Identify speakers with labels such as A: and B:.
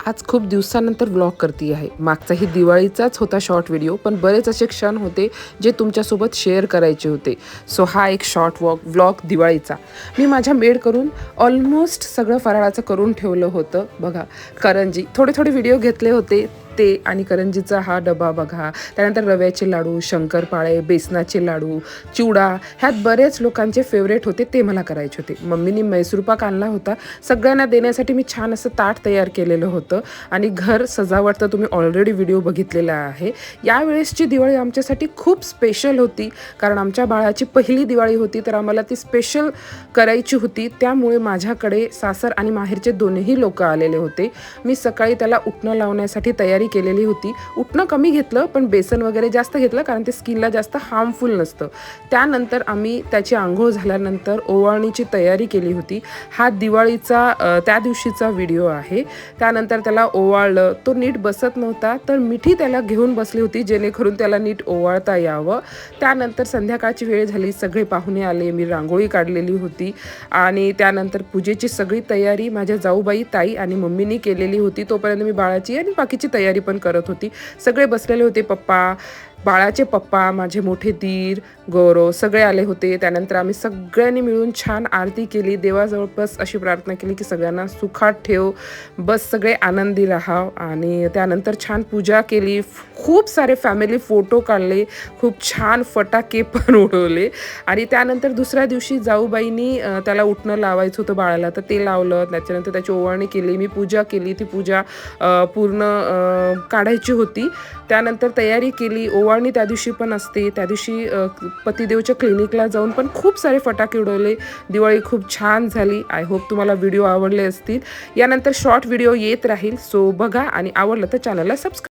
A: आज खूप दिवसानंतर व्लॉग करते आहे. मागचाही दिवाळीचाच होता शॉर्ट व्हिडिओ, पण बरेच असे क्षण होते जे तुमच्यासोबत शेअर करायचे होते. सो हा एक शॉर्ट व्लॉग दिवाळीचा. मी माझ्या मेड करून ऑलमोस्ट सगळं फराळाचं करून ठेवलं होतं. बघा, करंजी थोडे थोडे व्हिडिओ घेतले होते ते, आणि करंजीचा हा डबा बघा. त्यानंतर रव्याचे लाडू, शंकरपाळे, बेसनाचे लाडू, चिवडा, ह्यात बरेच लोकांचे फेवरेट होते, ते मला करायचे होते. मम्मीनी मैसूर पाक आणला होता. सगळ्यांना देण्यासाठी मी छान असं ताट तयार केलेलं होतं. आणि घर सजावट तर तुम्ही ऑलरेडी व्हिडिओ बघितलेला आहे. यावेळेसची दिवाळी आमच्यासाठी खूप स्पेशल होती, कारण आमच्या बाळाची पहिली दिवाळी होती, तर आम्हाला ती स्पेशल करायची होती. त्यामुळे माझ्याकडे सासर आणि माहेरचे दोन्ही लोक आलेले होते. मी सकाळी त्याला उठणं लावण्यासाठी तयारी केलेली होती. उठणं कमी घेतलं, पण बेसन वगैरे जास्त घेतलं, कारण ते स्किनला जास्त हार्मफुल नसतं. त्यानंतर आम्ही त्याची आंघोळ झाल्यानंतर ओवाळणीची तयारी केली होती. हा दिवाळीचा त्या दिवशीचा व्हिडिओ आहे. त्यानंतर त्याला ओवाळलं. तो नीट बसत नव्हता, तर मिठी त्याला घेऊन बसली होती, जेणेकरून त्याला नीट ओवाळता यावं. त्यानंतर संध्याकाळची वेळ झाली, सगळे पाहुणे आले, मी रांगोळी काढलेली होती. आणि त्यानंतर पूजेची सगळी तयारी माझ्या जाऊबाई, ताई आणि मम्मीनी केलेली होती. तोपर्यंत मी बाळाची आणि बाकीची तयारी पण करत होती. सगळे बसलेले होते. पप्पा, बाळाचे पप्पा, माझे मोठे दीर, गौरव सगळे आले होते. त्यानंतर आम्ही सगळ्यांनी मिळून छान आरती केली. देवाजवळ बस अशी प्रार्थना केली की सगळ्यांना सुखात ठेव, बस सगळे आनंदी राहाव. आणि त्यानंतर छान पूजा केली. खूप सारे फॅमिली फोटो काढले, खूप छान फटाके पण उडवले. आणि त्यानंतर दुसऱ्या दिवशी जाऊबाईंनी त्याला उठणं लावायचं होतं बाळाला, तर ते लावलं. त्याच्यानंतर त्याची ओवाळणी केली, मी पूजा केली. ती पूजा पूर्ण काढायची होती. त्यानंतर तयारी केली. ओवाळणी त्या दिवशी पण असते. त्या दिवशी पतिदेवच्या क्लिनिकला जाऊन पण खूप सारे फटाके उडवले. दिवाळी खूप छान झाली. आय होप तुम्हाला व्हिडिओ आवडले असतील. यानंतर शॉर्ट व्हिडिओ येत राहील, सो बघा आणि आवडलं तर चॅनलला सबस्क्राईब